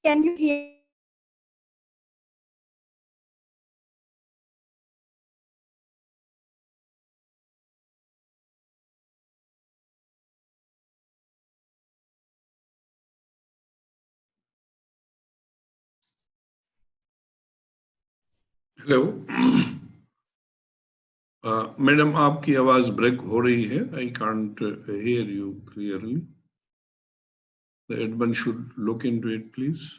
Can you hear? Hello madam, आपकी आवाज break हो रही है. I can't hear you clearly. The admin should look into it please.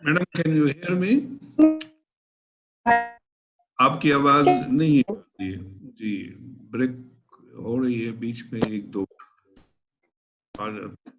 Madam, can you hear me? आपकी आवाज नहीं आ रही है जी. ब्रेक हो रही है बीच में, एक दो आ जाती.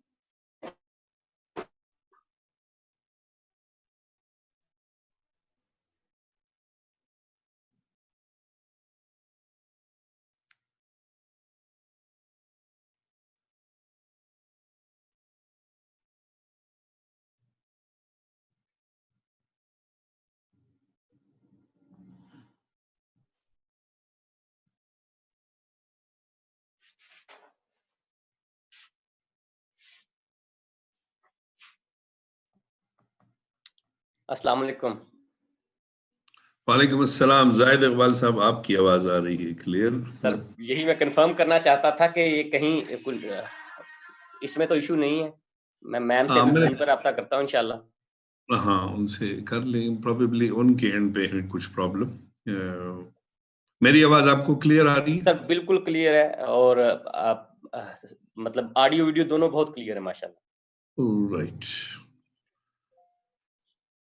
अस्सलाम वालेकुम. वालेकुम अस्सलाम. जाहिद इकबाल साहब, आपकी आवाज आ रही है क्लियर. सर यही मैं कंफर्म करना चाहता था कि ये कहीं इसमें तो इशू नहीं है. मैं मैम से भी फोन पर रब्ता करता हूँ इंशाल्लाह. हाँ, उनसे कर लें. प्रोबेबली उनके एंड पे है कुछ प्रॉब्लम. मेरी आवाज आपको क्लियर आ रही है? सर बिल्कुल क्लियर है, और आप मतलब ऑडियो वीडियो दोनों बहुत क्लियर है माशाल्लाह. राइट.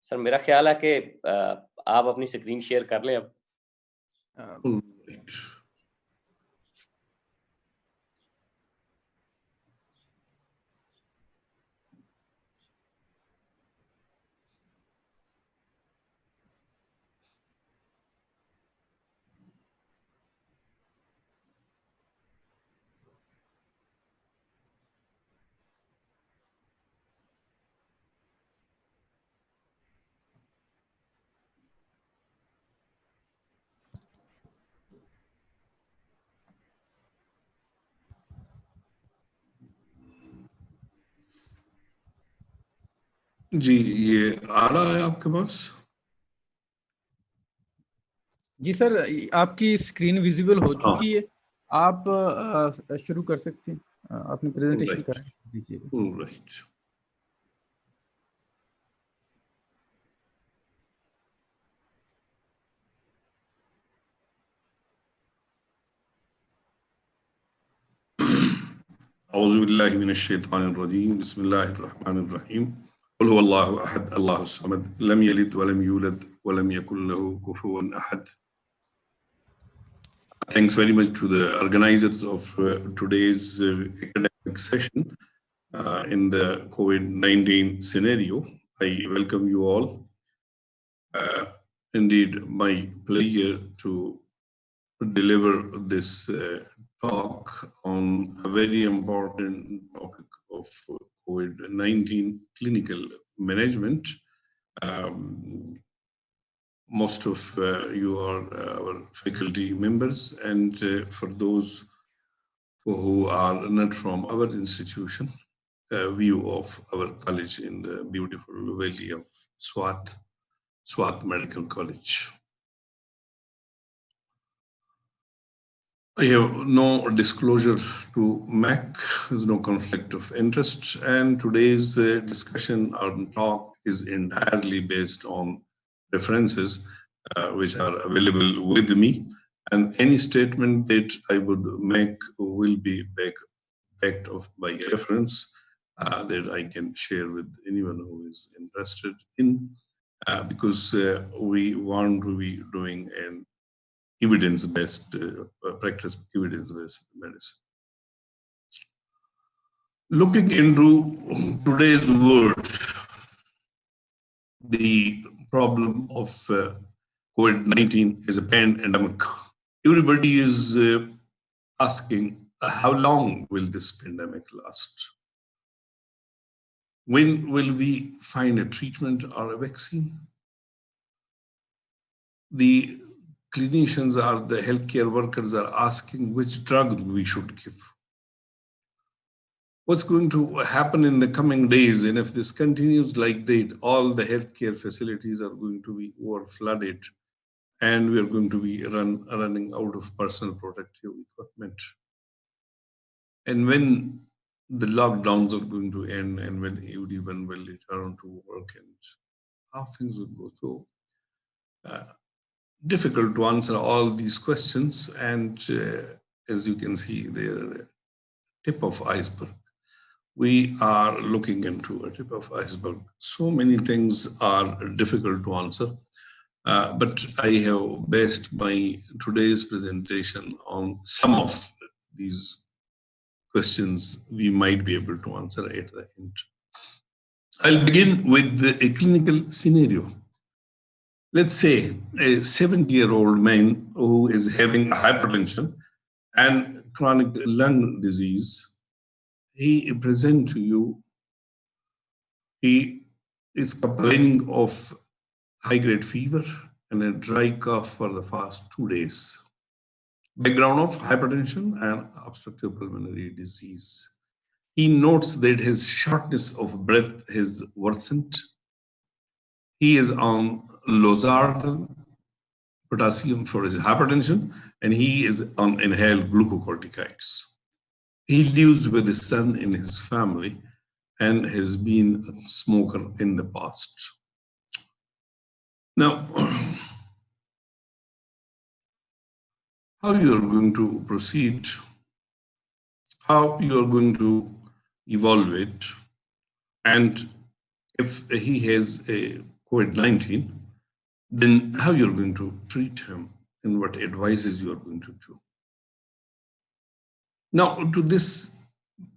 सर मेरा ख्याल है कि आप अपनी स्क्रीन शेयर कर लें अब. राइट. जी, ये आ रहा है आपके पास? जी सर, आपकी स्क्रीन विजिबल हो चुकी है. आप शुरू कर सकते हैं. अपनी प्रेजेंटेशन कर दीजिए. राइट. औज़ु बिल्लाहि मिनश शैतानिर रजीम. बिस्मिल्लाहिर रहमानिर रहीम. क़ुल हुवल्लाहु अहद, अल्लाहुस समद, लम यलिद व लम यूलद व लम यकुल लहू कुफुवन अहद. Thanks very much to the organizers of today's academic session in the COVID-19 scenario. I welcome you all. Indeed, my pleasure to deliver this talk on a very important topic of COVID-19 clinical management. Most of you are our faculty members, and for those who are not from our institution, a view of our college in the beautiful valley of Swat Medical College. I have no disclosure to make, there's no conflict of interest, and today's discussion or talk is entirely based on references which are available with me, and any statement that I would make will be backed off by reference that I can share with anyone who is interested in, because we want to be doing an evidence-based practice, evidence-based medicine. Looking into today's world, the problem of COVID-19 is a pandemic. Everybody is asking, how long will this pandemic last? When will we find a treatment or a vaccine? The clinicians or the healthcare workers are asking which drug we should give. What's going to happen in the coming days? And if this continues like that, all the healthcare facilities are going to be overflooded, and we are going to be running out of personal protective equipment. And when the lockdowns are going to end, and when everyone will return to work, and how things will go. So difficult to answer all these questions, and as you can see, they're the tip of iceberg. We are looking into a tip of iceberg. So many things are difficult to answer, but I have based my today's presentation on some of these questions we might be able to answer at the end. I'll begin with a clinical scenario. Let's say a 70-year-old man who is having hypertension and chronic lung disease. He presents to you, he is complaining of high-grade fever and a dry cough for the past 2 days. Background of hypertension and obstructive pulmonary disease. He notes that his shortness of breath has worsened. He is on losartan, potassium for his hypertension, and he is on inhaled glucocorticoids. He lives with his son in his family and has been a smoker in the past. Now, how you are going to proceed, how you are going to evaluate, and if he has a COVID-19, then how you're going to treat him and what advices you are going to do. Now, to this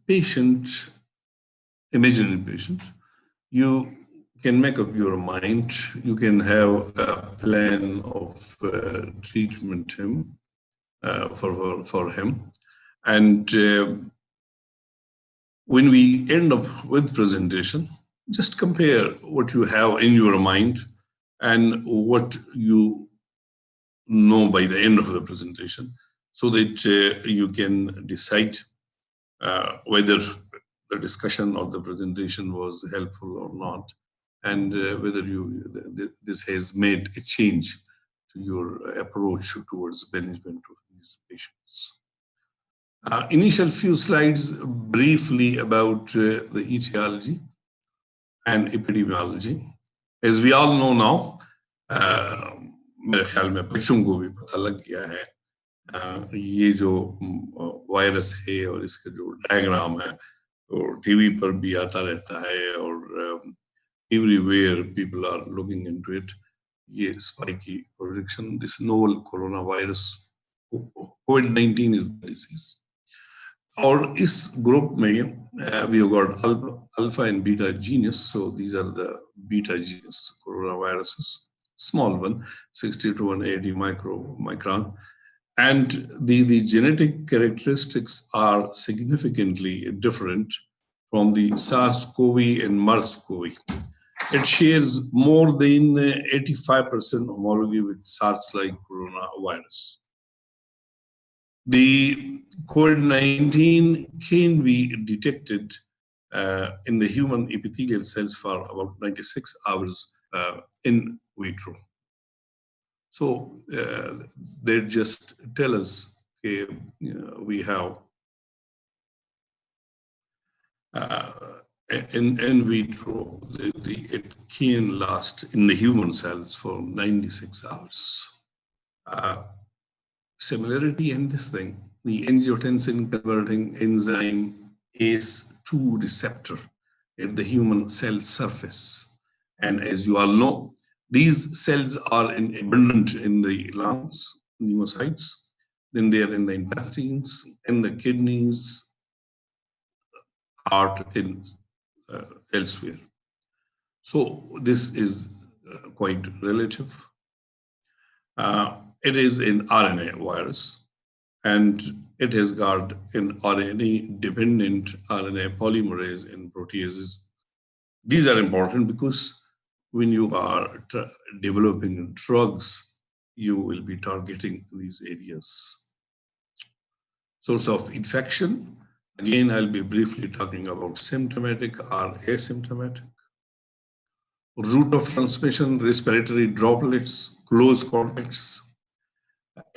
patient, imaginary patient, you can make up your mind. You can have a plan of treatment for him. And when we end up with presentation, just compare what you have in your mind and what you know by the end of the presentation, so that you can decide whether the discussion or the presentation was helpful or not, and whether this has made a change to your approach towards management of these patients. Initial few slides briefly about the etiology and epidemiology. As we all know now, मेरे ख्याल में बच्चों को भी पता लग गया है ये जो वायरस है और इसका जो डायग्राम है तो टीवी पर भी आता रहता है और everywhere people are looking into it. ये spiky projection, this novel coronavirus, COVID-19 is the disease. और इस ग्रुप में we have got alpha and beta genus, so these are the beta genus coronaviruses, small one, 60 to 180 micron, and the genetic characteristics are significantly different from the SARS-CoV and MERS-CoV. It shares more than 85% homology with SARS-like coronavirus. The COVID-19 can be detected in the human epithelial cells for about 96 hours in vitro. So they just tell us we have in vitro, it can last in the human cells for 96 hours. Similarity in this thing, the angiotensin converting enzyme ACE2 receptor at the human cell surface. And as you all know, these cells are abundant in the lungs, pneumocytes, then they are in the intestines, in the kidneys, heart, and elsewhere. So this is quite relative. It is an RNA virus, and it has got an RNA-dependent RNA polymerase and proteases. These are important because when you are developing drugs, you will be targeting these areas. Source of infection, again, I'll be briefly talking about symptomatic or asymptomatic. Route of transmission, respiratory droplets, close contacts.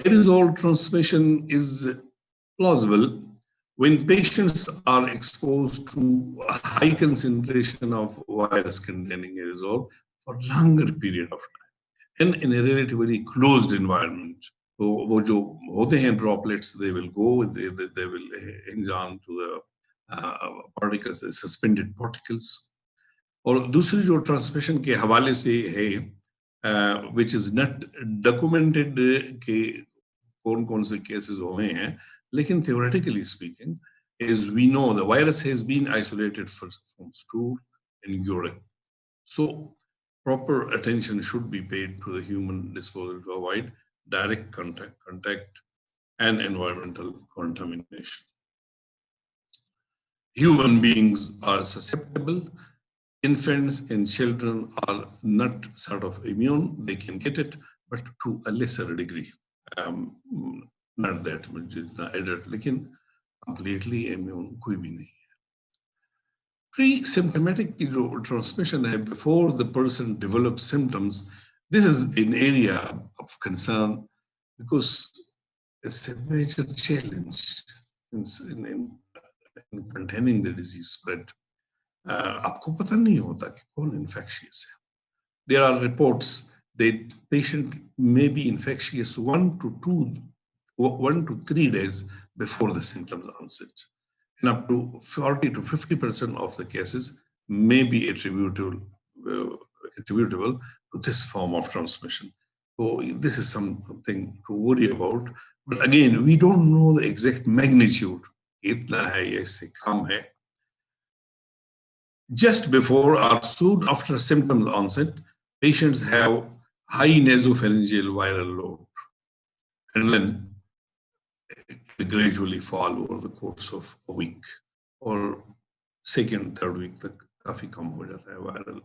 Aerosol transmission is plausible when patients are exposed to a high concentration of virus containing aerosol for longer period of time and in a relatively closed environment. So वो जो होते हैं droplets, they will go, they will hinge on to the particles, the suspended particles. और दूसरी जो transmission के हवाले से है, which is not documented कि कौन से cases हुए हैं, लेकिन theoretically speaking, as we know, the virus has been isolated from stool and urine. So proper attention should be paid to the human disposal to avoid direct contact and environmental contamination. Human beings are susceptible. Infants and children are not sort of immune. They can get it, but to a lesser degree. Not that much, adult, लेकिन completely immune कोई भी नहीं है. Pre-symptomatic की जो transmission है, before the person develops symptoms, this is an area of concern because it's a major challenge in containing the disease spread. आपको पता नहीं होता कि कौन infectious है. There are reports that patient may be infectious 1 to 3 days before the symptoms onset. And up to 40 to 50% of the cases may be attributable to this form of transmission. So this is something to worry about. But again, we don't know the exact magnitude. इतना है या इससे कम है. Just before or soon after symptoms onset, patients have high nasopharyngeal viral load, and then it gradually fall over the course of a week or second, third week तक काफी कम हो जाता है viral.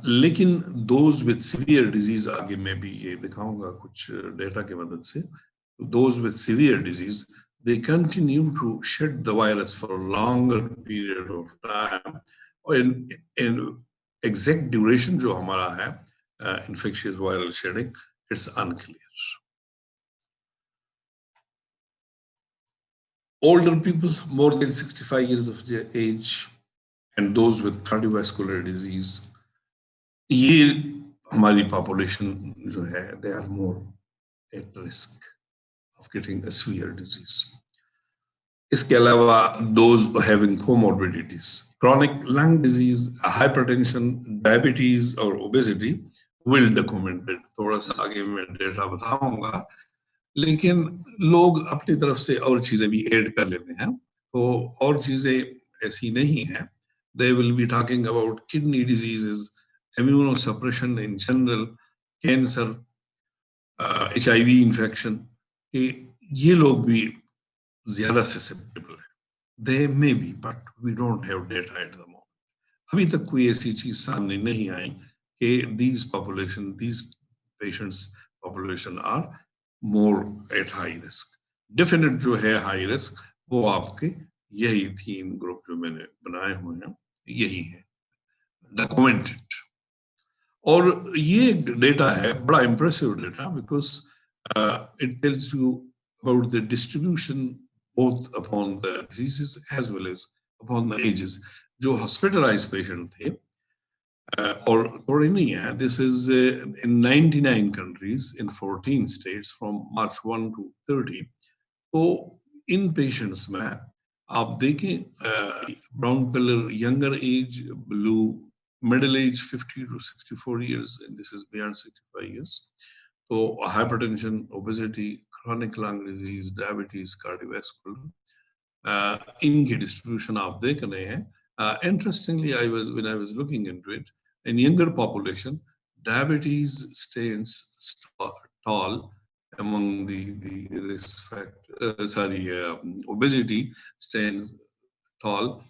लेकिन those with severe disease, आगे मैं भी ये दिखाऊंगा कुछ डेटा की मदद से, those with severe disease, they continue to shed the virus for a longer period of time. In exact duration जो हमारा है infectious viral shedding, it's unclear. Older people, more than 65 years of age, and those with cardiovascular disease, ये हमारी population जो है, they are more at risk of getting a severe disease. इसके अलावा those having comorbidities, chronic lung disease, hypertension, diabetes और obesity, well documented. थोड़ा सा आगे मैं डेटा बताऊंगा, लेकिन लोग अपनी तरफ से और चीजें भी ऐड कर लेते हैं. तो और चीजें ऐसी नहीं हैं. They will be talking about kidney diseases, immunosuppression in general, cancer, HIV infection. कि ये लोग भी ज्यादा susceptible है. They may be, but we don't have data at the moment. अभी तक कोई ऐसी चीज सामने नहीं आई कि these patients population are more at high risk. Definite जो है high risk वो आपके यही 3 ग्रुप जो मैंने बनाए हुए हैं यही है documented. और ये डेटा है बड़ा impressive data because it tells you about the distribution both upon the diseases as well as upon the ages. जो hospitalized patient थे और थोड़े नहीं है, this is in 99 countries in 14 states from March 1 to 30. तो इन patients में आप देखें brown color younger age, blue middle age 50 to 64 years, and this is beyond 65 years. So hypertension, obesity, chronic lung disease, diabetes, cardiovascular, इनकी distribution आप देख रहे हैं. Interestingly, when I was looking into it, in younger population, diabetes stands tall among the risk factor. Obesity stands tall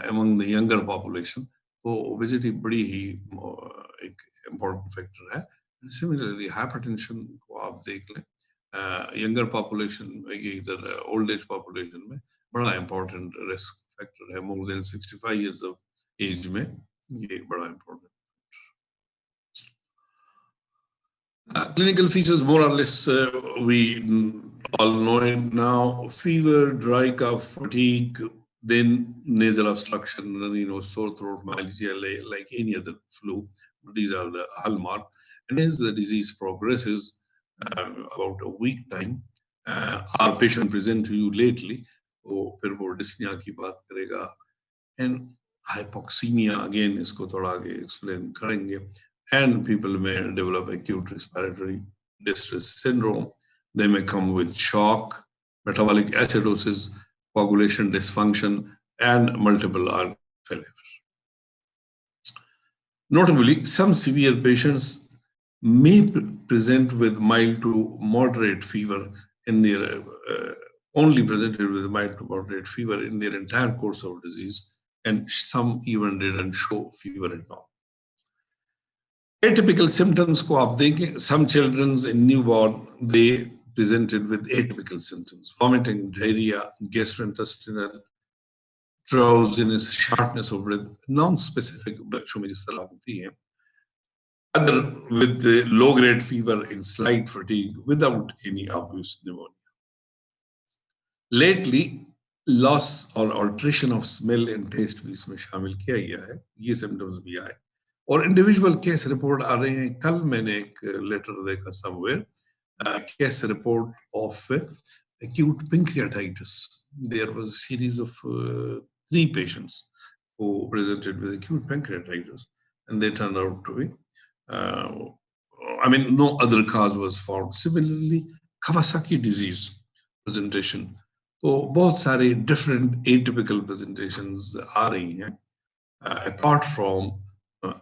among the younger population. तो obesity बड़ी ही एक important factor है. Similarly, hypertension को आप देख लें, younger population इधर old age population में बड़ा important risk factor है. More than 65 years of age में ये बड़ा important. Clinical features more or less we all know it now: fever, dry cough, fatigue, then nasal obstruction, sore throat, myalgia, like any other flu. These are the hallmark. And as the disease progresses, about a week time, our patient present to you lately, फिर वो dyspnea की बात करेगा, and hypoxemia again इसको थोड़ा आगे explain करेंगे, and people may develop acute respiratory distress syndrome. They may come with shock, metabolic acidosis, coagulation dysfunction, and multiple organ failures. Notably, some severe patients may present with mild to moderate fever in their only presented with mild to moderate fever in their entire course of disease, and some even didn't show fever at all. Atypical symptoms को आप देखें, some children in newborn they presented with atypical symptoms: vomiting, diarrhea, gastrointestinal, drowsiness, shortness of breath, non-specific बच्चों में जिस तरह होती है. Other with the low-grade fever and slight fatigue without any obvious pneumonia. Lately, loss or alteration of smell and taste भी इसमें शामिल किया गया है. ये symptoms भी आए. और individual case report आ रहे हैं. कल मैंने एक letter देखा somewhere, case report of acute pancreatitis. There was a series of 3 patients who presented with acute pancreatitis, and they turned out to be, no other cause was found. Similarly, Kawasaki disease presentation. तो बहुत सारे different atypical presentations आ रही हैं, apart from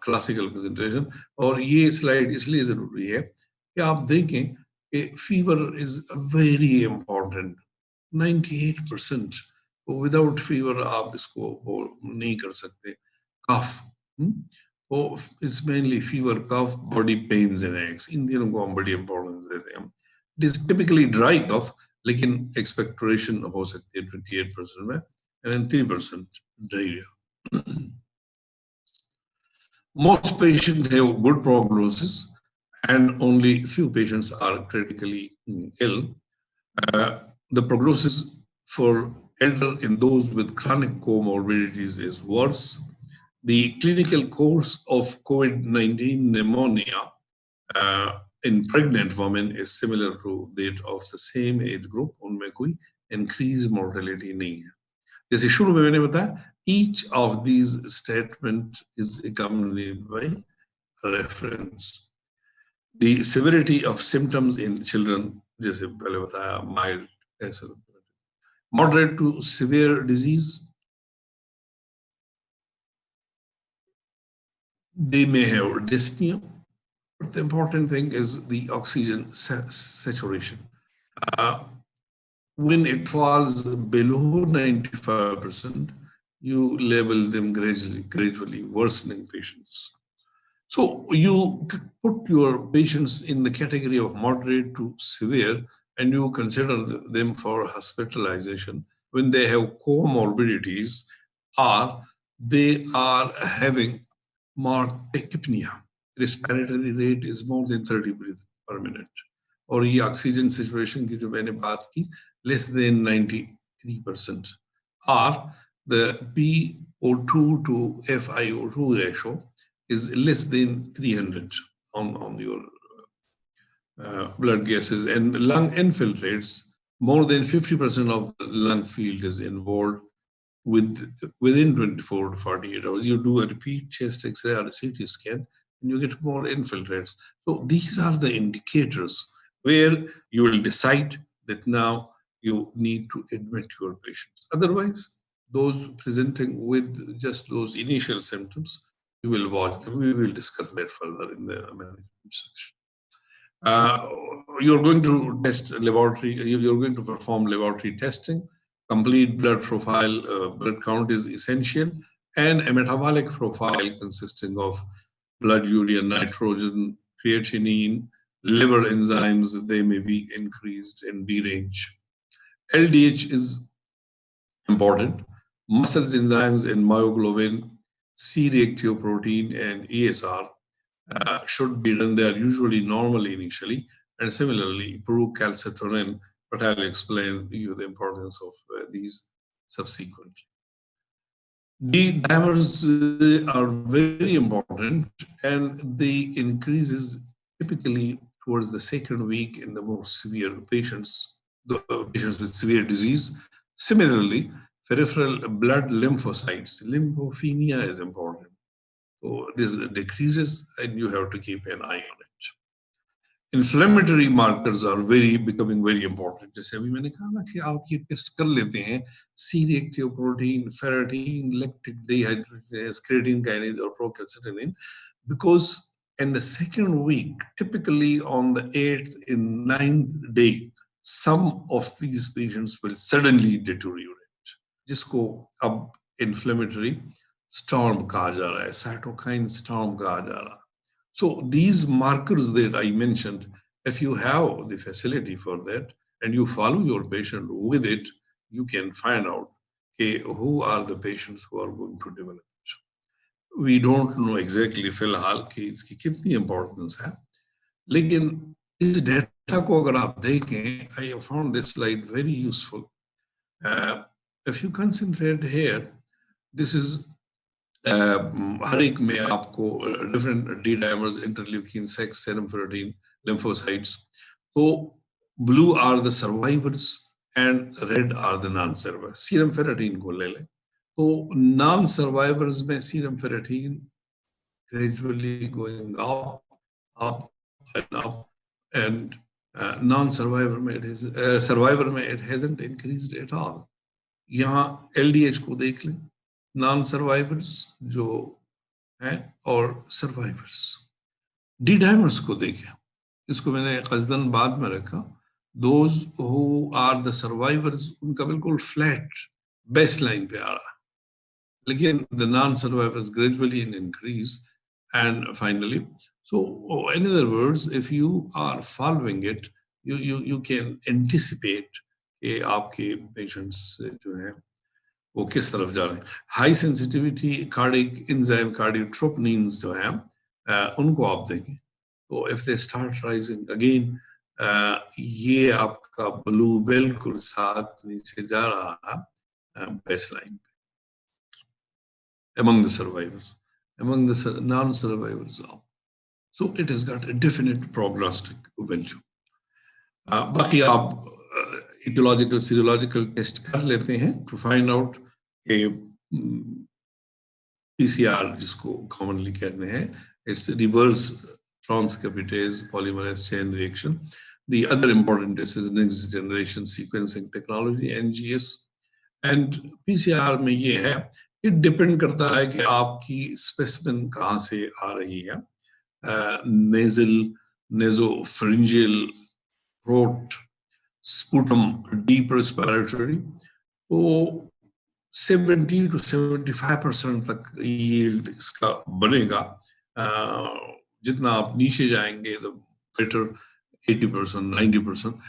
classical presentation. और ये slide इसलिए जरूरी है कि आप देखें कि fever is very important. 98% without fever आप इसको नहीं कर सकते. Cough, it's mainly fever, cough, body pains and aches. इन तीनों को हम बड़ी importance देते हैं. It is typically dry cough, लेकिन expectoration हो सकती है 28% में, and then 3% diarrhea. Most patients have good prognosis, and only few patients are critically ill. The prognosis for elder in those with chronic comorbidities is worse. The clinical course of COVID-19 pneumonia in pregnant women is similar to that of the same age group. उनमें कोई increased mortality नहीं है. जैसे शुरू में मैंने बताया, each of these statements is accompanied by reference. The severity of symptoms in children, जैसे पहले बताया, mild, moderate to severe disease, they may have dyspnea, but the important thing is the oxygen saturation. when it falls below 95%, you label them gradually worsening patients. So you put your patients in the category of moderate to severe, and you consider them for hospitalization when they have comorbidities or they are having more tachypnea. Respiratory rate is more than 30 breaths per minute. और ये oxygen situation की जो मैंने बात की less than 93%, or the PO2 to FiO2 ratio is less than 300 on your blood gases, and lung infiltrates, more than 50% of the lung field is involved within 24 to 48 hours. You do a repeat chest X-ray or a CT scan, and you get more infiltrates. So these are the indicators where you will decide that now you need to admit your patients. Otherwise, those presenting with just those initial symptoms, you will watch them. We will discuss that further in the management section. You're going to test laboratory, you're going to perform laboratory testing. Complete blood profile, blood count is essential, and a metabolic profile consisting of blood urea, nitrogen, creatinine, liver enzymes, they may be increased in B range. LDH is important. Muscles enzymes in myoglobin, C-reactive protein, and ESR should be done. They are usually normal initially, and similarly, procalcitonin, but I'll explain you the importance of these subsequently. D-dimers are very important, and they increases typically towards the second week in the more severe patients, the patients with severe disease. Similarly, peripheral blood lymphocytes, lymphopenia is important. So this decreases, and you have to keep an eye on it. Inflammatory markers are becoming very important. जैसे अभी मैंने कहा ना कि आप ये test कर लेते हैं, C-reactive protein, ferritin, lactic dehydrogenase, creatine kinase, or procalcitonin, because in the second week, typically on the 8th and 9th day, some of these patients will suddenly deteriorate. जिसको अब inflammatory storm कहा जा रहा है, cytokine storm कहा जा रहा है. So these markers that I mentioned, if you have the facility for that and you follow your patient with it, you can find out who are the patients who are going to develop it. We don't know exactly फिलहाल कि इसकी कितनी importance है, लेकिन इस data को अगर आप देखें, I have found this slide very useful. If you concentrate here, this is हर एक में आपको different D-dimers, interleukin 6, serum ferritin, lymphocytes. So blue are the survivors and red are the non-survivors. Serum ferritin को ले लें. So non-survivors में serum ferritin gradually going up and up, and non-survivor में survivor में it hasn't increased at all. यहाँ LDH को देख लें. Non-survivors जो हैं और survivors. D-dimers को देखें. इसको मैंने क़स्दन बाद में रखा. Those who are the survivors, उनका बिल्कुल flat baseline पे आ रहा. लेकिन the non-survivors gradually increase, and finally, so in other words, if you are following it, you can anticipate कि आपके patients जो हैं वो किस तरफ जा रहे हैं. हाई सेंसिटिविटी कार्डिक एंजाइम कार्डियोट्रोपोनिन्स जो हैं उनको आप देखें, तो if they start rising again, ये आपका ब्लू बिल्कुल साथ नीचे जा रहा है बेसलाइन पे. among the survivors, among the non-survivors, so it has got a definite prognostic value. बाकी आप etiological serological test कर लेते हैं to find out PCR जिसको commonly कहते हैं, it's a reverse transcriptase polymerase chain reaction. The other important test is next generation sequencing technology, NGS. And PCR में ये है, it depend करता है कि आपकी specimen कहाँ से आ रही है. Nasal, nasopharyngeal, throat, sputum deep respiratory, तो 70 to 75% तक yield इसका बनेगा. जितना आप नीचे जाएंगे the better, 80%, 90%.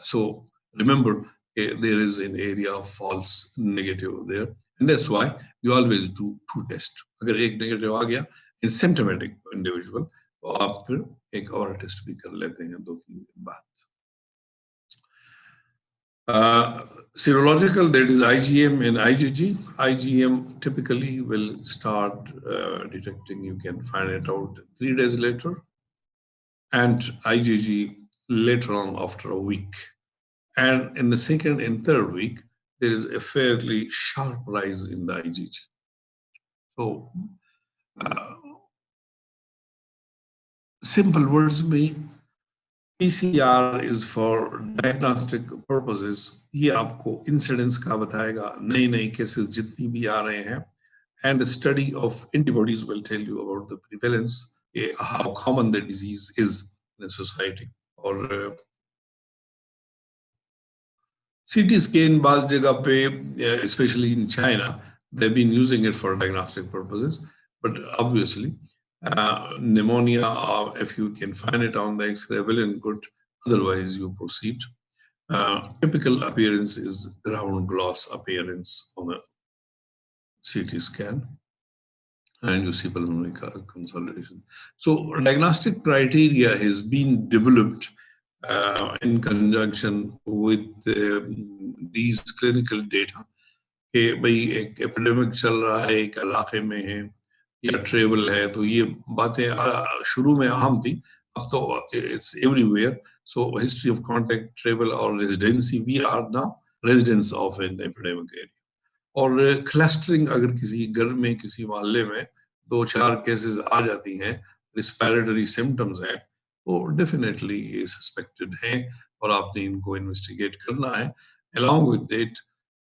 So remember, there is an area of false negative there, and that's why you always do 2 tests. अगर एक negative आ गया in symptomatic individual, तो आप फिर एक और टेस्ट भी कर लेते हैं 2-3 दिन बाद. Serological, that is IgM and IgG. IgM typically will start detecting, you can find it out 3 days later, and IgG later on after a week. And in the 2nd and 3rd week, there is a fairly sharp rise in the IgG. So, simple words में, PCR is for diagnostic purposes. ये आपको incidence का बताएगा, नए cases जितनी भी आ रहे हैं, and the study of antibodies will tell you about the prevalence, how common the disease is in a society. और CT scan बाज़ जगह पे, especially in China, they've been using it for diagnostic purposes, but obviously pneumonia, if you can find it on the X-ray, well and good. Otherwise, you proceed. Typical appearance is ground glass appearance on a CT scan, and you see pulmonary consolidation. So, diagnostic criteria has been developed in conjunction with these clinical data. कि भाई एक epidemic चल रहा है, एक इलाके में है, या ट्रेवल है, तो ये बातें शुरू में अहम थी, अब तो it's everywhere. So history of contact, travel or residency, we are now residents of an epidemic area. और clustering, अगर किसी घर में, किसी मोहल्ले में 2-4 cases आ जाती हैं, respiratory symptoms हैं, तो definitely ये suspected हैं और आपने इनको investigate करना है. Along with that,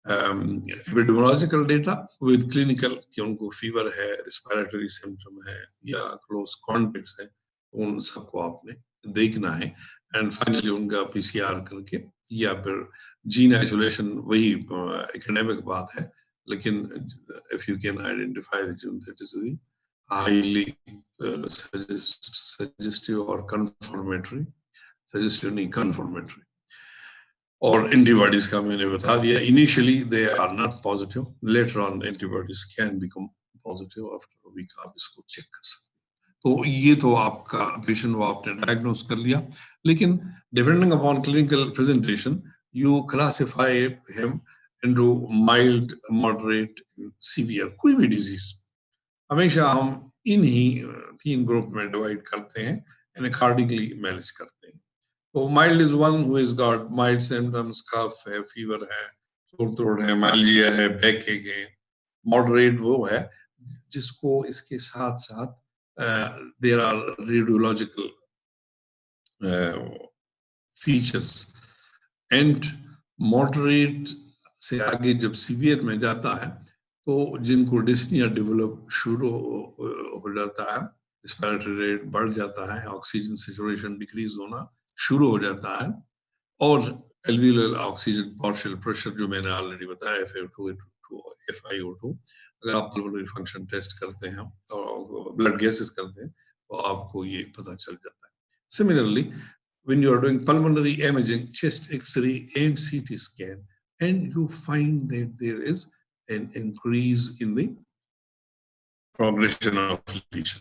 epidemiological data with clinical, कि उनको fever है, respiratory symptom है, या close contacts है, उन सबको आपने देखना है. And finally उनका PCR करके, या फिर gene isolation, वही academic बात है, लेकिन if you can identify the gene that is the highly suggestive or confirmatory, suggestive नहीं, confirmatory. Or antibodies का मैंने बता दिया. Initially they are not positive. Later on antibodies can become positive after a week. आप इसको check कर सकते हैं. तो ये तो आपका patient वो आपने diagnose कर लिया. लेकिन depending upon clinical presentation, you classify him into mild, moderate, severe. कोई भी disease. हमेशा हम इन्हीं 3 group में divide करते हैं and accordingly manage करते हैं. So mild is one who has got mild symptoms, cough है, fever है, sore throat है, myalgia है, backache है. Moderate वो है जिसको इसके साथ-साथ there are radiological features. And moderate से आगे जब severe में जाता है, तो जिनको dyspnea develop शुरू हो जाता है, respiratory rate बढ़ जाता है, oxygen saturation decrease होना शुरू हो जाता है, और alveolar oxygen partial pressure जो मैंने already बताया FiO2 FiO2, अगर आप pulmonary function test करते हैं और blood gases करते हैं, तो आपको ये पता चल जाता है. Similarly, when you are doing pulmonary imaging, chest X-ray and CT scan, and you find that there is an increase in the progression of lesion,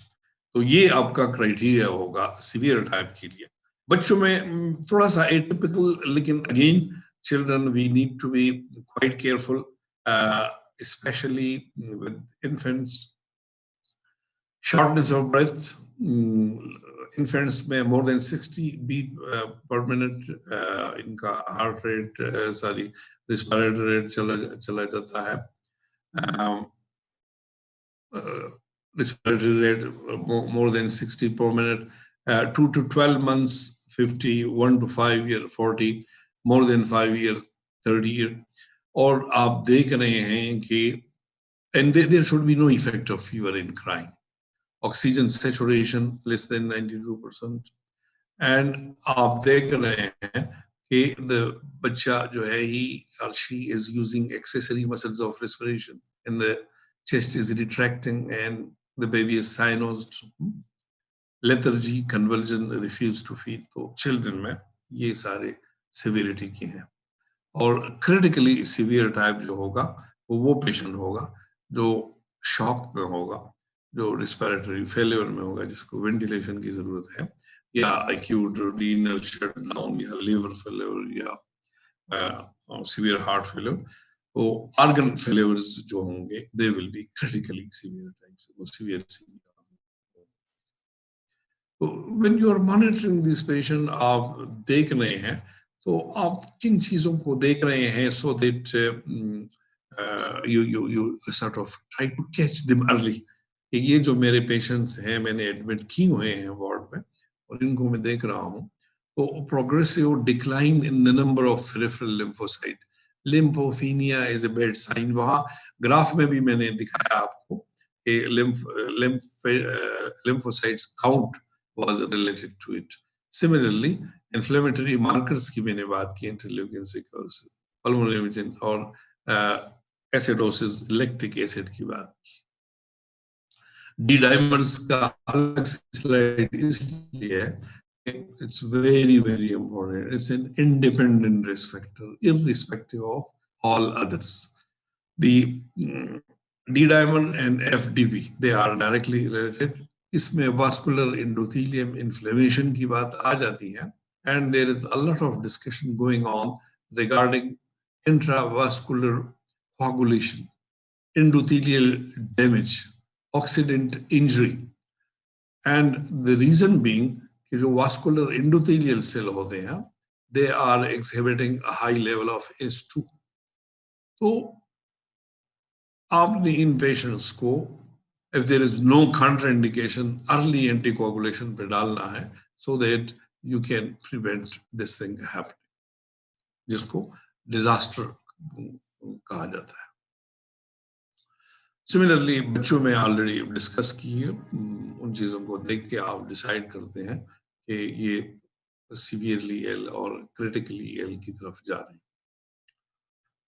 तो ये आपका criteria होगा severe type के लिए. बच्चों में थोड़ा सा atypical, लेकिन again children we need to be quite careful, especially with infants. Shortness of breath, infants में more than 60 beat per minute, इनका heart rate, respiratory rate चला जाता है. Respiratory rate more than 60 per minute. 2 to 12 months, 50, 1 to 5 year, 40, more than 5 year, 30 year. और आप देख रहे हैं कि, and there should be no effect of fever in crying. Oxygen saturation less than 92%. And आप देख रहे हैं कि बच्चा जो है he or she is using accessory muscles of respiration and the chest is retracting and the baby is cyanosed, lethargy, convulsion, refuse to feed. तो children में ये सारे severity की हैं. और critically severe type जो होगा वो patient होगा जो shock में होगा, जो respiratory failure में होगा, जिसको ventilation की जरूरत है, या acute renal shutdown या liver failure या severe heart failure. तो organ failures जो होंगे they will be critically severe types, वो severe. तो when you are monitoring this patient, आप देख रहे हैं तो आप किन चीजों को देख रहे हैं so that you sort of try to catch them early. कि ये जो मेरे पेशेंट्स हैं मैंने एडमिट किए हुए हैं वार्ड में और इनको मैं देख रहा हूँ, तो progressive decline in the number of peripheral lymphocyte, lymphopenia is a bad sign. वहाँ ग्राफ में भी मैंने दिखाया आपको कि lymphocytes count was related to it. Similarly, inflammatory markers की मैंने बात की, interleukin 6 और pulmonary और acidosis, lactic acid की बात की. D-dimers का अलग स्लाइड इसलिए है, it's very very important. It's an independent risk factor, irrespective of all others. The D-dimer and FDP, they are directly related. इसमें vascular endothelium inflammation की बात आ जाती है, and there is a lot of discussion going on regarding intravascular coagulation, endothelial damage, oxidant injury, and the reason being कि जो vascular endothelial cell होते हैं, they are exhibiting a high level of S2. तो आपने इन patients को if there is no contraindication early anticoagulation पे डालना है so that you can prevent this thing happening, जिसको disaster कहा जाता है. Similarly, बच्चों में ऑलरेडी डिस्कस की है, उन चीजों को देख के आप डिसाइड करते हैं कि ये सीवियरली इल और क्रिटिकली इल की तरफ जा रहे हैं.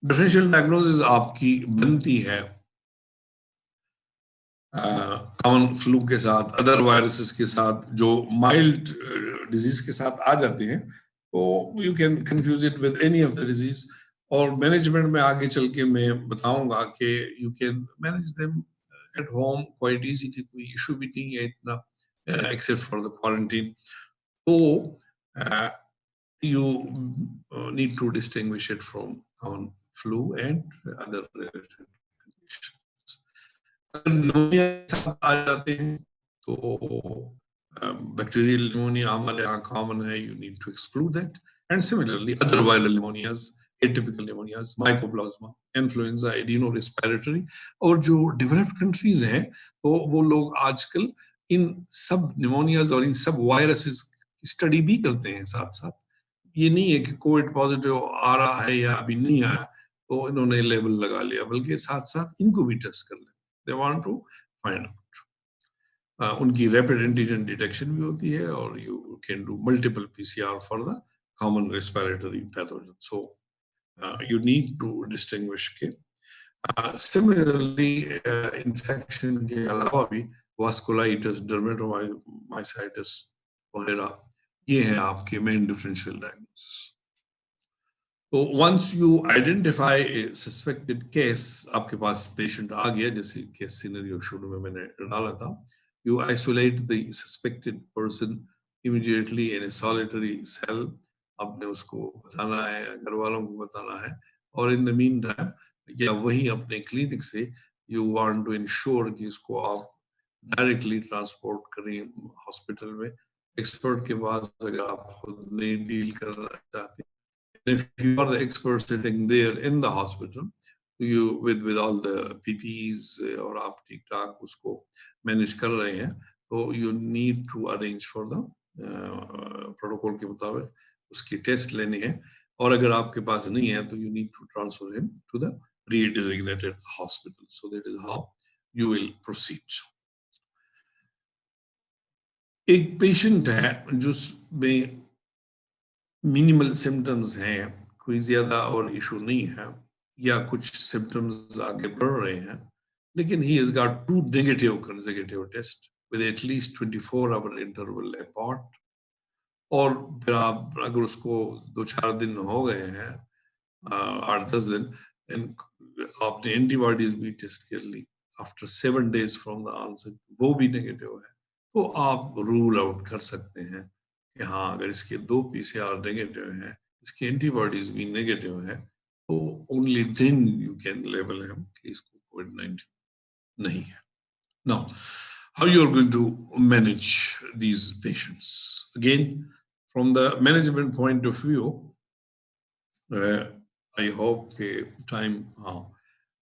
डिफरेंशियल डायग्नोसिस आपकी बनती है कॉमन फ्लू के साथ, अदर वायरसेस के साथ, जो माइल्ड डिजीज के साथ आ जाते हैं, तो you can confuse it with any of the disease. और मैनेजमेंट में आगे चल के मैं बताऊंगा कि you can manage them at home quite easily, कोई इशू भी नहीं है इतना, एक्सेप्ट फॉर द क्वारंटीन. तो you need to distinguish it from common flu and other related conditions. Pneumonia आ जाते हैं तो bacterial pneumonia हमारे यहाँ common है, you need to exclude that. And similarly, other viral pneumonias, atypical pneumonias, mycoplasma, influenza, adeno-respiratory, और जो developed countries हैं, तो वो लोग आजकल इन सब pneumonias और इन सब viruses स्टडी भी करते हैं साथ साथ. ये नहीं है कि कोविड पॉजिटिव आ रहा है या अभी नहीं आया तो इन्होंने लेबल लगा लिया, बल्कि साथ साथ इनको भी टेस्ट कर लें. They want to find out. उनकी रैपिड एंटीजन डिटेक्शन भी होती है और you can do multiple PCR for the common respiratory pathogen. So you need to distinguish के. सिमिलरली इन्फेक्शन के अलावा भी वास्कुलाइटिस, डर्मेटोमाइसाइटिस वगैरह, ये है आपके मेन डिफरेंशियल डायग्नोसिस. तो once you identify a suspected case, आपके पास पेशेंट आ गया, जैसे केस सिनेरियो शुरू में मैंने डाला था, you isolate the suspected person immediately in a solitary cell. आपने उसको बताना है, घर वालों को बताना है, और इन द मीन टाइम या वही अपने क्लिनिक से यू वांट टू इंश्योर कि इसको आप डायरेक्टली ट्रांसपोर्ट करें हॉस्पिटल में. एक्सपर्ट के पास अगर आप खुद नहीं डील करना चाहते, if you are the expert sitting there in the hospital, you with all the PPEs और आप ठीक ठाक उसको मैनेज कर रहे हैं, तो you need to arrange for the protocol के मुताबिक उसकी टेस्ट लेनी है, और अगर आपके पास नहीं है तो you need to transfer him to the pre-designated hospital. So that is how you will proceed. एक पेशेंट है जिसमें मिनिमल सिम्टम्स हैं, कोई ज्यादा और इशू नहीं है, या कुछ सिम्टम्स आगे बढ़ रहे हैं, लेकिन he has got 2 negative consecutive tests with at least 24-hour interval apart, और फिर आप अगर उसको 2-4 दिन हो गए हैं, 8-10 दिन, आपने एंटीबॉडीज भी टेस्ट कर ली after 7 days from the answer, वो भी नेगेटिव है, तो आप रूल आउट कर सकते हैं कि हाँ, अगर इसके 2 PCR नेगेटिव हैं, इसकी एंटीबॉडीज भी नेगेटिव है, तो only then you can label him कि इसको कोविड-19 नहीं है. Now, how you are going to manage these patients? Again, from the management point of view, I hope कि time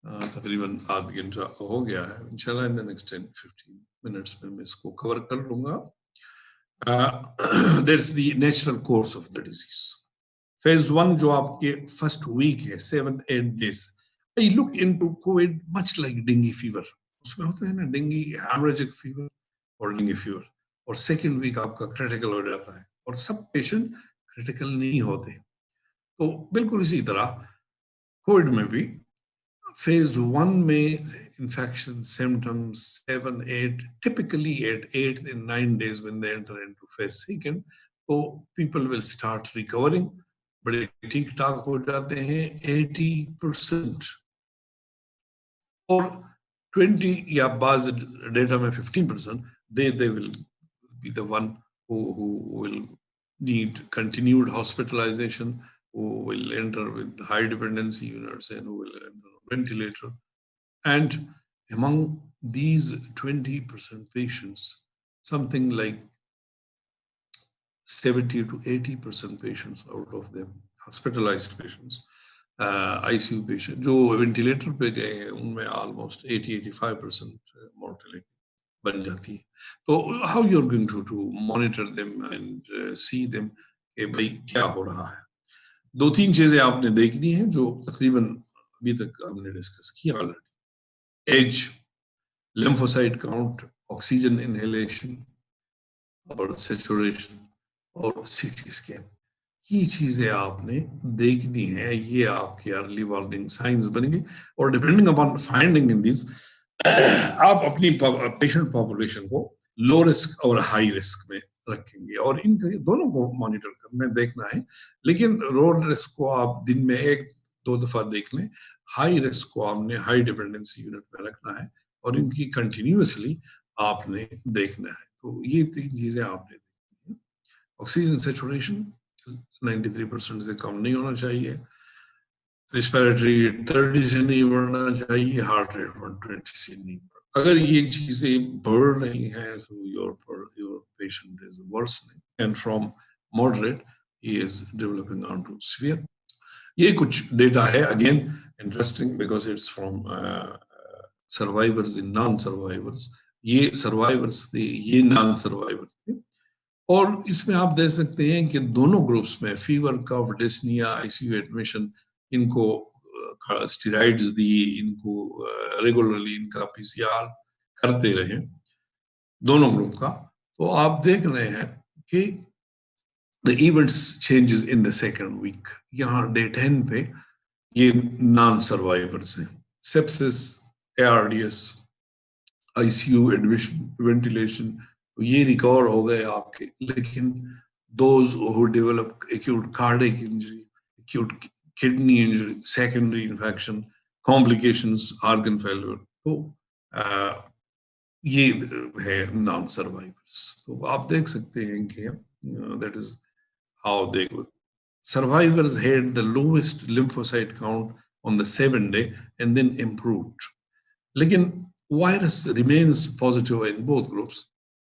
तकरीबन आधा घंटा हो गया है. इंशाल्लाह in the next 10-15 minutes में मैं इसको कवर कर लूँगा. That's the natural course of the disease. Phase 1 जो आपके first week है, 7-8 days. I look into COVID much like dengue fever. उसमें होता है ना dengue hemorrhagic fever और dengue fever, और second week आपका critical हो जाता है, और सब patient critical नहीं होते. तो बिल्कुल इसी तरह COVID में भी phase 1 में infection symptoms 7-8, typically at 8 and 9 days when they enter into phase 2, so people will start recovering, बड़े ठीक ठाक हो जाते हैं 80%, और 20 या बाज डेटा में 15%, they will be the one who will need continued hospitalization, who will enter with high dependency units, and who will enter on ventilator. And among these 20% patients, something like 70 to 80% patients out of them, hospitalized patients, ICU patient, जो ventilator पे गए हैं, उनमें almost 80-85% mortality बन जाती है. तो how you are going to monitor them and see them कि भाई क्या हो रहा है. 2-3 चीजें आपने देखनी है जो तकरीबन अभी तक हमने डिस्कस किया already. Age, lymphocyte count, oxygen inhalation और saturation और CT स्कैन, ये चीजें आपने देखनी है. ये आपके अर्ली वार्निंग साइंस बनेंगे, और depending upon finding in this आप अपनी पेशेंट पॉपुलेशन को लो रिस्क और हाई रिस्क में रखेंगे, और इनके दोनों को मॉनिटर करना देखना है. लेकिन लो रिस्क को आप दिन में 1-2 दफा देख लें, हाई रिस्क को आपने हाई डिपेंडेंसी यूनिट में रखना है, और इनकी कंटिन्यूअसली आपने देखना है. तो ये 3 चीजें आपने देखनी है. ऑक्सीजन सैचुरेशन 93% से कम नहीं होना चाहिए, रिस्पिरेटरी 30 से नहीं बढ़ना चाहिए, हार्ट रेट 120 से नहीं. अगर ये चीजें बढ़ रही हैं, तो your patient is worsening, and from moderate he is developing on to severe. ये कुछ डेटा है, again interesting because it's from survivors in non survivors. ये सर्वाइवर्स थे, ये नॉन सर्वाइवर्स थे, और इसमें आप देख सकते हैं कि दोनों ग्रुप्स में फीवर, कफ, डिस्निया, आईसीयू एडमिशन, इनको स्टेरॉइड्स दिए, इनको रेगुलरली इनका पीसीआर करते रहे, दोनों ग्रुप का. तो आप देख रहे हैं कि the events changes in the second week. यहाँ डे 10 पे ये नॉन सर्वाइवर्स हैं. Sepsis, ARDS, ICU admission, ventilation, ये रिकवर हो गए आपके. लेकिन those who develop acute cardiac injury, acute kidney injury, secondary infection, complications, organ failure, तो ये है नॉन सर्वाइवर्स. तो आप देख सकते हैं कि that is how they go. Survivors had the lowest lymphocyte count on the 7th day and then improved. लेकिन virus remains positive in both groups.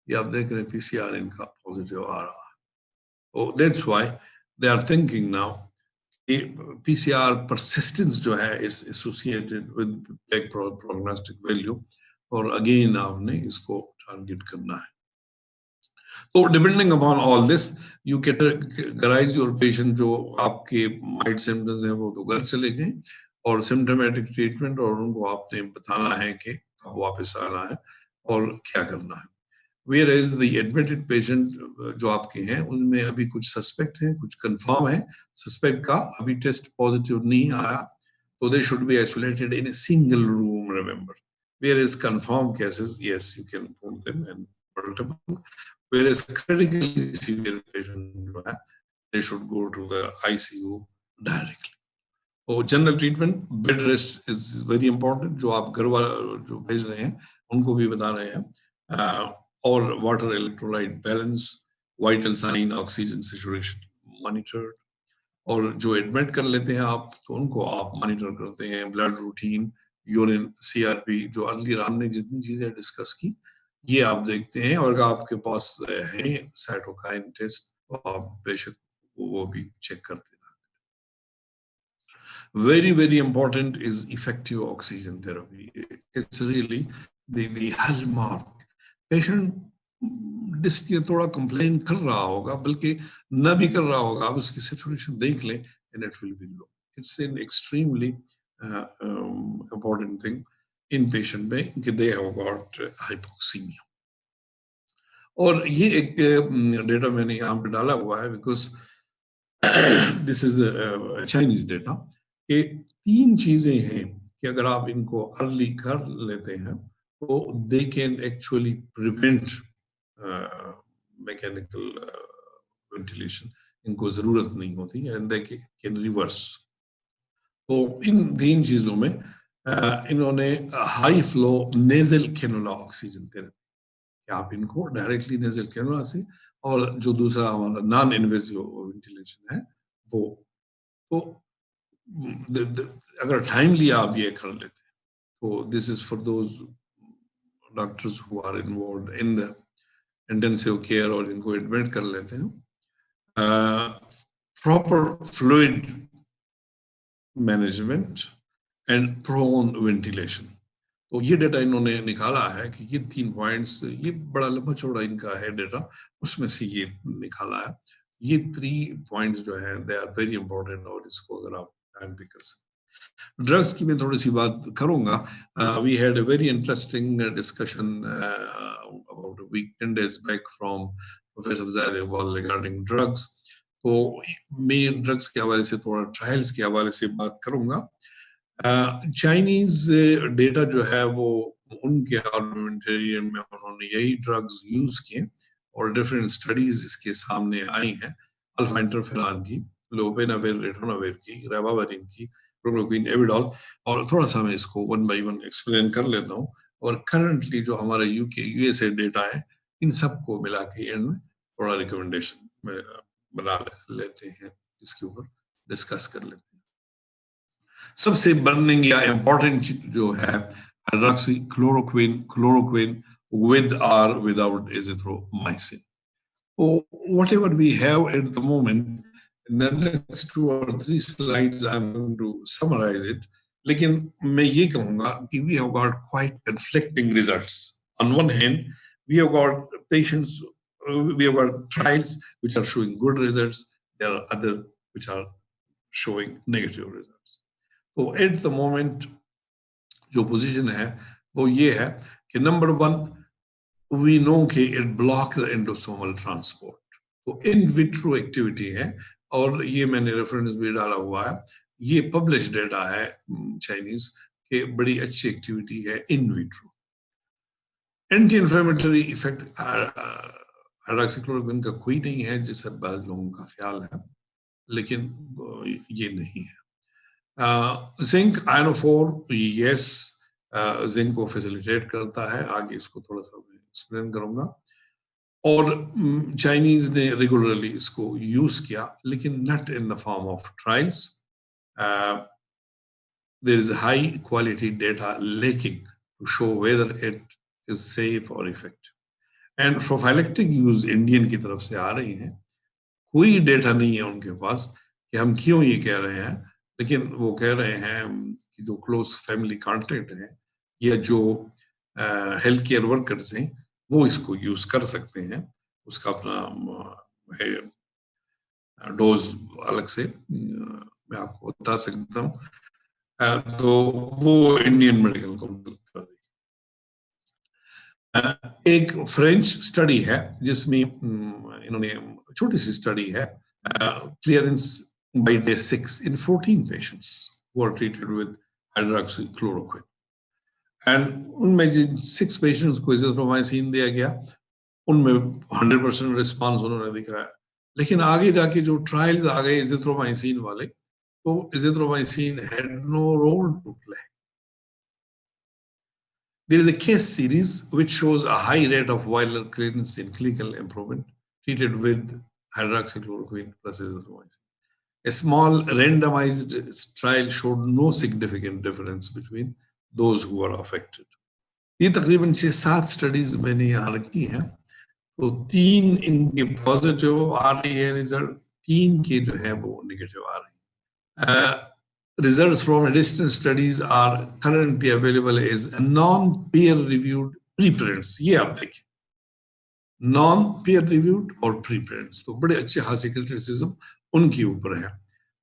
ये आप देख रहे हैं पीसीआर इनका पॉजिटिव आ रहा है. तो that's why they are thinking now कि पीसीआर परसिस्टेंस जो है is associated with back prognostic value, और अगेन आपने इसको टारगेट करना है. तो depending upon all this you categorize your patient. जो आपके माइल्ड सिम्टम्स हैं वो तो घर चले गए, और सिम्टोमेटिक ट्रीटमेंट, और उनको आपने बताना है कि अब वापस आना है और क्या करना है. whereas the admitted patient जो आपके हैं उनमें अभी कुछ सस्पेक्ट है, कुछ कंफर्म है, सस्पेक्ट का अभी टेस्ट पॉजिटिव नहीं आया, तो they should be isolated in a single room, remember. Whereas confirmed cases, yes, you can put them in multiple. Whereas critically severe patient, they should go to the ICU directly. तो general treatment, bed rest is very important, जो आप घर जो भेज रहे हैं उनको भी बता रहे हैं, और water electrolyte balance, vital sign, oxygen saturation monitor, और जो एडमिट कर लेते हैं आप तो उनको आप मॉनिटर करते हैं, ब्लड रूटीन, यूरिन, सीआरपी, जो अर्लियर हमने जितनी चीजें डिस्कस की ये आप देखते हैं, और अगर आपके पास है साइटोकाइन टेस्ट तो आप बेशक वो भी चेक करते हैं. Very, very important is effective oxygen therapy. It's really the hallmark. Patient जिसके थोड़ा कंप्लेन कर रहा होगा, बल्कि न भी कर रहा होगा, आप उसकी सिचुएशन देख लें and it will be low. It's an extremely important thing in patient में कि they have got hypoxemia. और ये एक डेटा मैंने यहाँ पे डाला हुआ है because this is Chinese data. कि 3 चीजें हैं कि अगर आप इनको अर्ली कर लेते हैं तो they can actually prevent mechanical ventilation, इनको जरूरत नहीं होती, and they can reverse. तो इन 3 चीजों में इन्होंने high flow nasal cannula oxygen therapy, आप इनको डायरेक्टली नेजल कैनुला से, और जो दूसरा हमारा नॉन इन्वेसिव वेंटिलेशन है वो, तो अगर टाइमली आप ये कर लेते हैं तो this is for those doctors who are involved in the intensive care और इनको एडमिट कर लेते हैं, proper fluid management and prone ventilation. तो ये डेटा इन्होंने निकाला है कि ये 3 पॉइंट्स, ये बड़ा लंबा चौड़ा इनका है डेटा, उसमें से ये निकाला है. ये 3 पॉइंट्स जो हैं दे आर वेरी इंपॉर्टेंट, और इसको अगर आप टाइम पे कर सकते. ड्रग्स की मैं थोड़ी सी बात करूंगा. We had a very interesting discussion about a week 10 days back from professor Zahid Iqbal regarding drugs. तो मैं ड्रग्स के हवाले से थोड़ा ट्रायल्स के हवाले से बात करूंगा. चाइनीज डेटा जो है वो उनके आर्मामेंटेरियम में उन्होंने यही ड्रग्स यूज किए, और डिफरेंट स्टडीज इसके सामने आई हैं. अल्फा इंटरफेरॉन की, लोपेनाविर, रिटोनाविर की, रेबाविरिन की, क्लोरोक्विन, एविडॉल, और थोड़ा सा मैं इसको 1 by 1 एक्सप्लेन कर लेता हूँ. और करंटली जो हमारा यूएसए डेटा है, इन सबको मिला के एंड में थोड़ा रिकमेंडेशन बना लेते हैं, इसके ऊपर डिस्कस कर लेते हैं. सबसे बर्निंग या इम्पोर्टेंट जो है hydroxy chloroquine with or without azithromycin. So whatever we have at the moment, in the next 2 or 3 slides I'm going to summarize it. लेकिन मैं ये कहूँगा कि we have got quite conflicting results. On one hand, we have got patients, we have got trials which are showing good results. There are other which are showing negative results. So at the moment, जो position है वो ये है कि number 1, we know कि it block the endosomal transport. तो in vitro activity है, और ये मैंने रेफरेंस भी डाला हुआ है, ये पब्लिश डेटा है चाइनीज के, बड़ी अच्छी एक्टिविटी है in vitro. Anti inflammatory effect hydroxychloroquine का कोई नहीं है जैसा बाद लोगों का ख्याल है, लेकिन ये नहीं है. जिंक आयनोफोर, यस, जिंक को फैसिलिटेट करता है, आगे इसको थोड़ा सा एक्सप्लेन करूंगा. और चाइनीज ने रेगुलरली इसको यूज किया, लेकिन not in the form of trials. There is high quality data lacking to show whether it is safe और effective. And prophylactic use Indian की तरफ से आ रही है, कोई डेटा नहीं है उनके पास कि हम क्यों ये कह रहे हैं, लेकिन वो कह रहे हैं कि जो क्लोज फैमिली कॉन्टेक्ट है या जो हेल्थ केयर वर्कर्स हैं वो इसको यूज कर सकते हैं. उसका अपना है डोज अलग से मैं आपको बता सकता हूँ. तो वो इंडियन मेडिकल काउंसिल कर रही है. एक फ्रेंच स्टडी है जिसमें इन्होंने छोटी सी स्टडी है, clearance by day 6 in 14 patients who are treated with hydroxychloroquine. And उनमें जिन 6 patients को एजिथ्रोमाइसिन दिया गया, उनमें 100% रिस्पांस उन्होंने दिखाया। लेकिन आगे जाके जो ट्रायल्स आ गए एजिथ्रोमाइसिन वाले, तो azithromycin had no role to play. There is a case series which shows a high rate of viral clearance in clinical improvement treated with hydroxychloroquine plus azithromycin. A small randomized trial showed no significant difference between those who were affected. ये तकरीबन 6-7 studies मैंने यहाँ रखी हैं, तो 3 इनके positive आ रही है रिजल्ट, 3 के जो है वो नेगेटिव आ रही है। Results from additional studies are currently available as non-peer reviewed preprints. ये आप देखिए, non-peer reviewed और preprints, तो बड़े अच्छे खासी criticism उनके ऊपर है,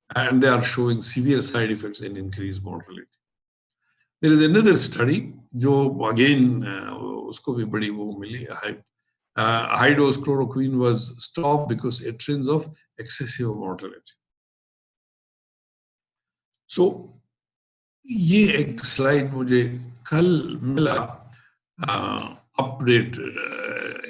and they are showing severe side effects and increased mortality. There is another study जो again उसको भी बड़ी वो मिली, high dose chloroquine was stopped because it trends of excessive mortality. So ये एक स्लाइड मुझे कल मिला, update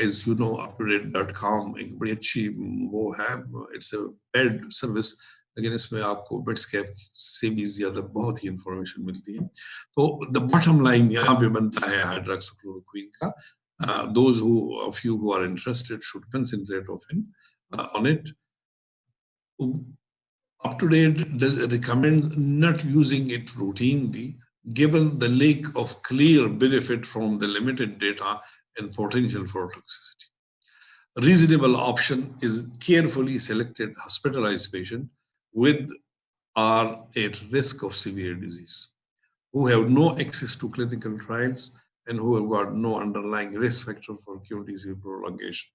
as you know update.com एक बड़ी अच्छी वो है, इट्स अ पेड सर्विस, लेकिन इसमें आपको बेडस्केप से भी ज्यादा बहुत ही इंफॉर्मेशन मिलती है। तो द बॉटम लाइन यहाँ पे बनता है हाइड्रोक्सीक्लोरोक्वीन का, those of you who are interested should concentrate on it. Up to date recommends not using it routinely given the lack of clear benefit from the limited data and potential for toxicity. A reasonable option is carefully selected hospitalized patient with are at risk of severe disease, who have no access to clinical trials and who have got no underlying risk factor for QTc prolongation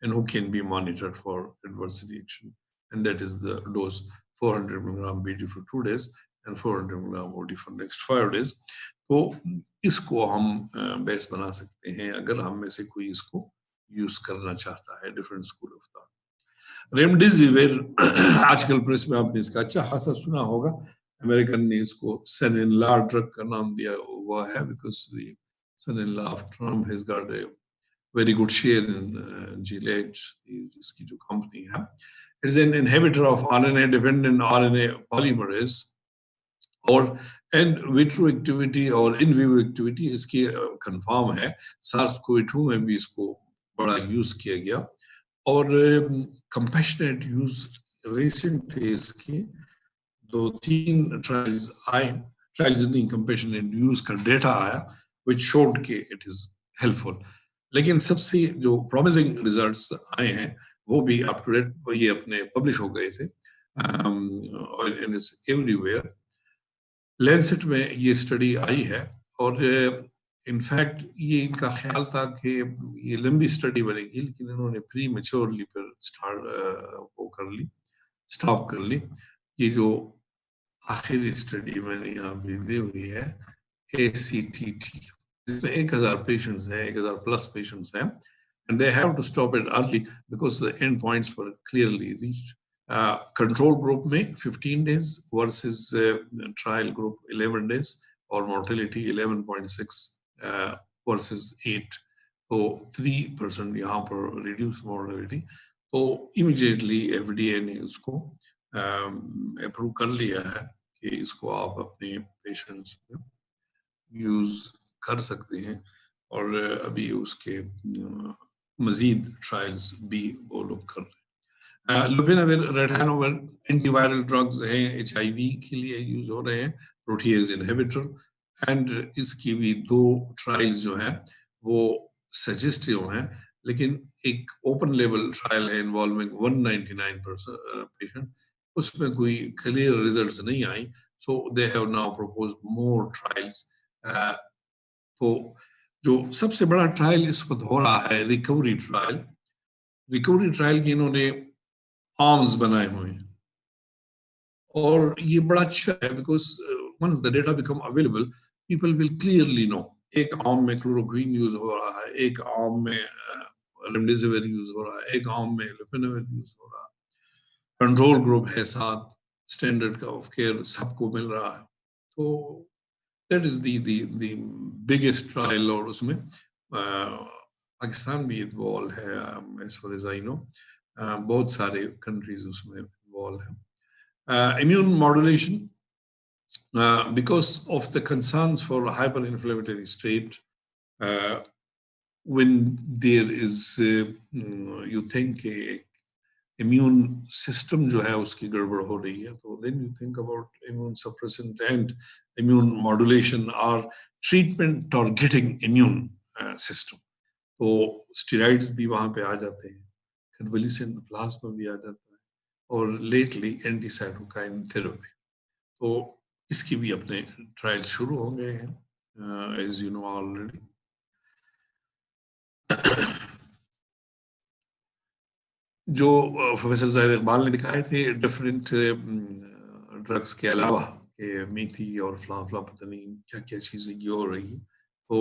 and who can be monitored for adverse reaction. And that is the dose 400 mg BD for 2 days and 400 mg OD for next 5 days. तो इसको हम base बना सकते हैं अगर हम में से कोई इसको यूज करना चाहता है, different school of thought. Remdesivir आजकल प्रेस में आपने इसका अच्छा खासा सुना होगा, अमेरिकन ने इसको सन इन लॉ ड्रग का नाम दिया हुआ है because the son in law of Trump has got a very good share in Gillette, इसकी जो कंपनी है। It is an inhibitor of RNA-dependent RNA polymerase और in vitro activity और in vivo activity इसकी confirm है। SARS-CoV-2 में भी इसको बड़ा यूज किया गया और compassionate use recent इसके 2-3 trials आए, trials नहीं compassionate use का data आया which showed कि it is helpful। लेकिन सबसे जो promising results आए हैं वो भी अप टू डेट ये अपने पब्लिश हो गए थे और एवरीवेयर। लैंसेट में ये स्टडी आई है और इनफैक्ट ये इनका ख्याल था कि ये लंबी स्टडी बनेगी, लेकिन इन्होंने प्री मैच्योरली पर स्टॉप कर ली। ये जो आखिरी स्टडी मैंने यहाँ पे दी हुई है ACTT, जिसमें 1000 पेशेंट्स हैं, 1000 प्लस पेशेंट्स हैं, and they have to stop it early because the endpoints were clearly reached. Control group में 15 days versus trial group 11 days और mortality 11.6 versus 8, तो 3% यहाँ पर reduced mortality। तो immediately FDA ने उसको approve कर लिया है कि इसको आप अपने patients में use कर सकते हैं और अभी उसके मजीद ट्रायल्स भी वो लोग कर रहे हैं। लुपिनाविर, रेटाइनोविर एंटीवायरल ड्रग्स हैं, HIV के लिए यूज हो रहे हैं, प्रोटीएज इनहिबिटर, एंड इसकी भी 2 ट्रायल्स जो हैं वो सजेस्टिव हैं, लेकिन एक ओपन लेवल ट्रायल है इन्वॉल्विंग 199 पेशेंट, उसमें कोई क्लियर रिजल्ट्स नहीं आई, so they have now proposed more trials. तो जो सबसे बड़ा ट्रायल इस वक्त हो रहा है रिकवरी ट्रायल के इन्होंने आर्म्स बनाए हुए हैं और ये बड़ा अच्छा है because once the data become available people will clearly know एक आर्म में क्लोरोक्वीन यूज हो रहा है, एक आर्म में रेमडेसिविर यूज हो रहा है, एक आर्म में लेपिनेविर यूज हो रहा है, कंट्रोल ग्रुप है साथ, स्टैंडर्ड ऑफ केयर सबको मिल रहा है। तो that is the biggest trial, और उसमें पाकिस्तान भी इन्वॉल्व है, as far as I know, बहुत सारे कंट्रीज उसमें इन्वॉल्व है। Immune modulation, because of the concerns for hyperinflammatory state, when there is you think immune system जो है उसकी गड़बड़ हो रही है, तो then you think about immune suppressant and immune modulation or treatment targeting immune system. तो steroids भी वहाँ पे आ जाते हैं, convalescent plasma भी आ जाता है, और lately anti-cytokine therapy. तो इसकी भी अपने ट्रायल शुरू हो गए हैं, एज यू नो ऑलरेडी। जो प्रोफेसर जाहिद इकबाल ने दिखाए थे डिफरेंट ड्रग्स के अलावा, कि मेथी और फला पता नहीं क्या क्या चीजें ये हो रही है, तो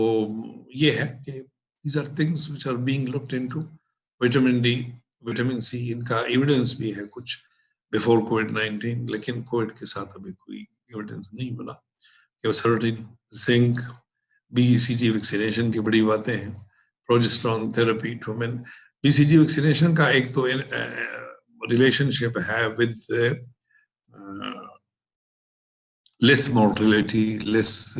ये है कि these are things which are being looked into. Vitamin D, vitamin C, इनका एविडेंस भी है कुछ बिफोर कोविड-19, लेकिन कोविड के साथ अभी कोई एविडेंस नहीं बना। सर्टेन जिंक, बीसीजी वैक्सीनेशन की बड़ी बातें हैं, progesterone therapy to men. BCG vaccination का एक तो रिलेशनशिप है with less mortality, less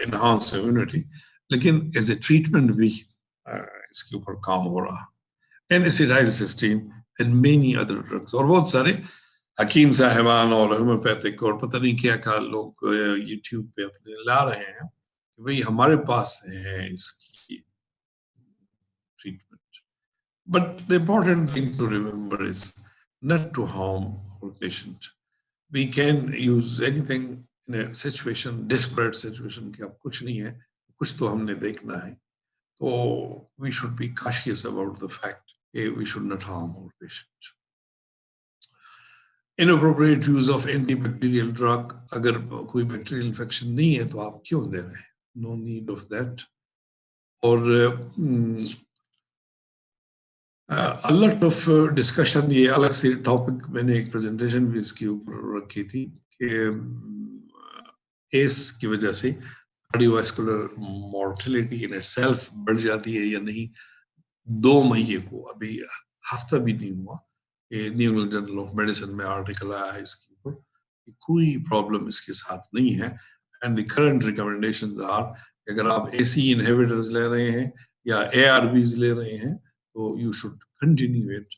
enhance immunity, लेकिन एज ए ट्रीटमेंट भी इसके ऊपर काम हो रहा है। Acetylcysteine and many other drugs, और बहुत सारे हकीम साहिबान और होम्योपैथिक और पता नहीं क्या क्या लोग यूट्यूब पे अपने ला रहे हैं कि भाई हमारे पास है इसकी treatment. But the important thing to remember is not to harm our patient. We can use anything in a situation, desperate situation, कि अब कुछ नहीं है, कुछ तो हमने देखना है, तो we should be cautious about the fact that we should not harm our patient. Inappropriate use of antibacterial drug, अगर कोई बैक्टीरियल इन्फेक्शन नहीं है तो आप क्यों दे रहे हैं? No need of that. और a lot of discussion, ये अलग से टॉपिक, मैंने एक प्रेजेंटेशन भी इसके ऊपर रखी थी कि एस की वजह से कार्डियोवास्कुलर मॉर्टेलिटी इन इटसेल्फ बढ़ जाती है या नहीं। 2 मई को, अभी हफ्ता भी नहीं हुआ, new England journal of medicine में आर्टिकल आया है इसके ऊपर कि कोई प्रॉब्लम इसके साथ नहीं है। And the current recommendations are, अगर आप एसी इनहिबिटर्स ले रहे हैं या एआरबीज ले रहे हैं तो यू शुड कंटिन्यू इट।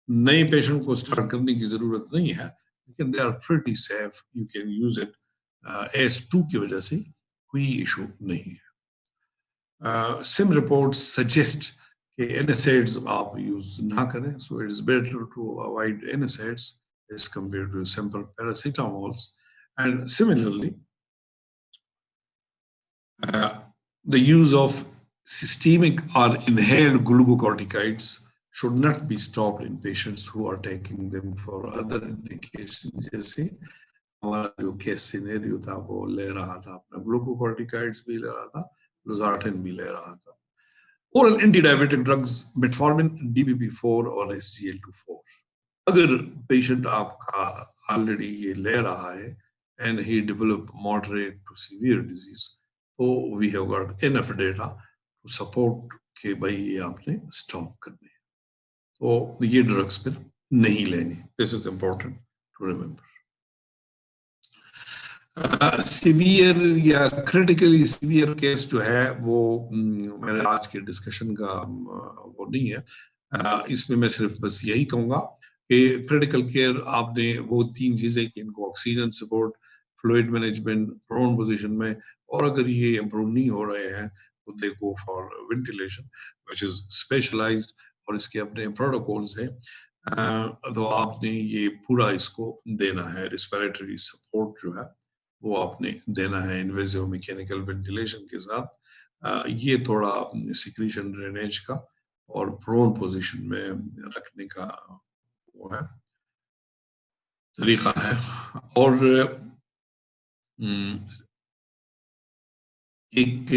नए पेशेंट को स्टार्ट करने की जरूरत नहीं है, लेकिन they are pretty safe, you can use it. S two की वजह से कोई इशू नहीं है। सिम रिपोर्ट्स सजेस्ट NSAIDs आप यूज ना करें, so it is better to avoid NSAIDs as compared to simple paracetamols. And similarly, the use of systemic or inhaled glucocorticoids should not be stopped in patients who are taking them for other indications. जैसे हमारा जो case scenario था, वो ले रहा था अपना glucocorticoids भी ले रहा था, लोजार्टिन भी ले रहा था। Oral anti-diabetic drugs, metformin, DPP4 और SGLT4. अगर पेशेंट आपका ऑलरेडी ये ले रहा है and he developed moderate to severe disease, तो we have got enough data to support कि भाई ये आपने स्टॉप करने हैं, तो ये ड्रग्स फिर नहीं लेने। This is important to remember. Severe या क्रिटिकली सीवियर केस जो है वो मेरे आज के डिस्कशन का वो नहीं है। इसमें मैं सिर्फ बस यही कहूँगा कि क्रिटिकल केयर आपने वो 3 चीजें कि इनको oxygen support, fluid management, prone position में, और अगर ये इम्प्रूव नहीं हो रहे हैं तो they go for ventilation which is specialised, और इसके अपने प्रोटोकॉल्स हैं। तो आपने ये पूरा इसको देना है, रिस्पिरेटरी सपोर्ट जो है वो आपने देना है इन्वेसिव मैकेनिकल वेंटिलेशन के साथ। ये थोड़ा सिक्रीशन ड्रेनेज का और प्रोन पोजीशन में रखने का वो है तरीका है। और एक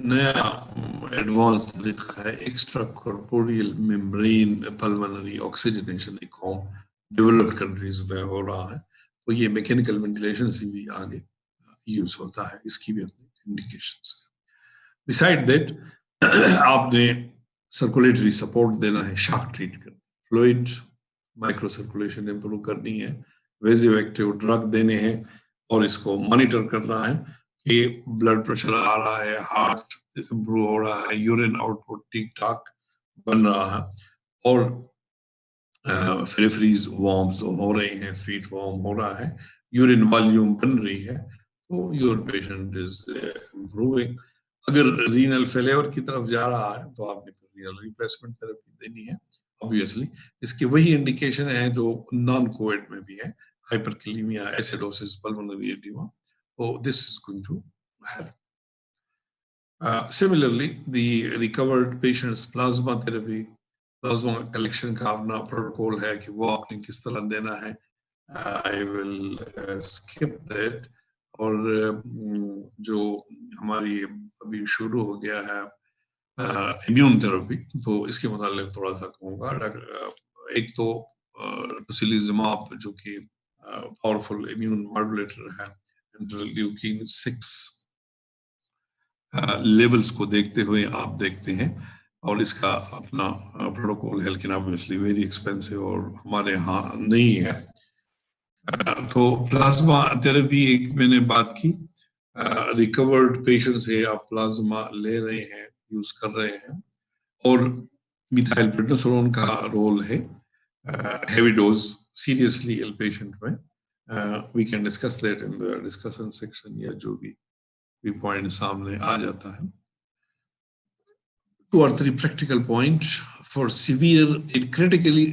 नया एडवांस तरीका है extra corporeal membrane pulmonary oxygenation, एक होम डेवलप्ड कंट्रीज में हो रहा है, तो ये मैकेनिकल वेंटिलेशन से भी आगे यूज होता है, इसकी भी अपनी इंडिकेशंस है। बिसाइड दैट आपने सर्कुलेटरी सपोर्ट देना है, शॉक ट्रीट करना, फ्लूइड माइक्रो सर्कुलेशन इंप्रूव करनी है, वेजिव एक्टिव ड्रग देने हैं, और इसको मॉनिटर करना है कि ब्लड प्रेशर आ रहा है, हार्ट इंप्रूव हो रहा है, यूरिन आउटपुट ठीक ठाक बन रहा है, और फेरिफरीज वार्म्स हो रहे हैं, फीट वार्म हो रहा है, यूरिन वॉल्यूम बन रही है, तो योर पेशेंट इज इम्प्रूविंग। अगर रीनल फेलियर की तरफ जा रहा है तो आपने रीनल रिप्लेसमेंट थेरेपी देनी है ऑब्वियसली। इसके वही इंडिकेशन है जो नॉन कोविड में भी है, hyperkalaemia, acidosis, pulmonary oedema, so this is going to help. Similarly, the recovered patients plasma therapy, plasma collection का अपना प्रोटोकॉल है कि वो आपने किस तरह देना है, I will skip that. और जो हमारी अभी शुरू हो गया है इम्यून थेरेपी, तो इसके मुताबिक थोड़ा सा कहूँगा। एक तो टोसिलिजुमाब जो कि पावरफुल इम्यून मॉड्यूलेटर है, इंटरल्यूकिन 6 लेवल्स को देखते हुए आप देखते हैं, और इसका अपना प्रोटोकॉल है, लेकिन ऑब्वियसली वेरी एक्सपेंसिव और हमारे यहाँ नहीं है। तो प्लाज्मा थेरेपी एक मैंने बात की, रिकवर्ड पेशेंट से आप प्लाज्मा ले रहे हैं, यूज कर रहे हैं, और मिथाइल प्रेडनिसोलोन का रोल है heavy dose seriously ill patient में। We can discuss that in the discussion section, या जो भी पॉइंट सामने आ जाता है। 2 or 3 practical points for severe and critically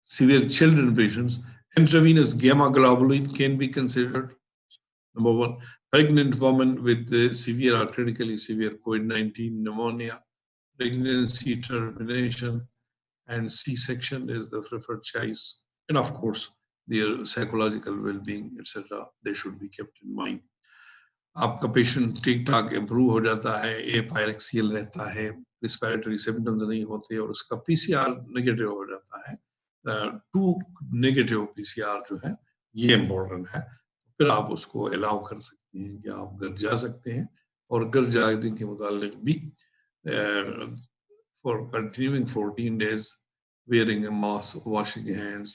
severe children patients. Intravenous gamma globulin can be considered. Number 1, pregnant woman with severe or critically severe COVID-19 pneumonia, pregnancy termination, and C-section is the preferred choice. And of course, their psychological well-being, etc., they should be kept in mind. आपका patient ठीक ठाक improve हो जाता है, एपायरेक्सियल रहता है, respiratory symptoms नहीं होते, और उसका पीसीआर नेगेटिव हो जाता है, 2 नेगेटिव पीसीआर जो है ये इम्पोर्टेंट है, फिर आप उसको अलाउ कर सकते हैं कि आप घर जा सकते हैं, और घर जाने के मुताबिक भी for continuing 14 days wearing a mask, washing hands,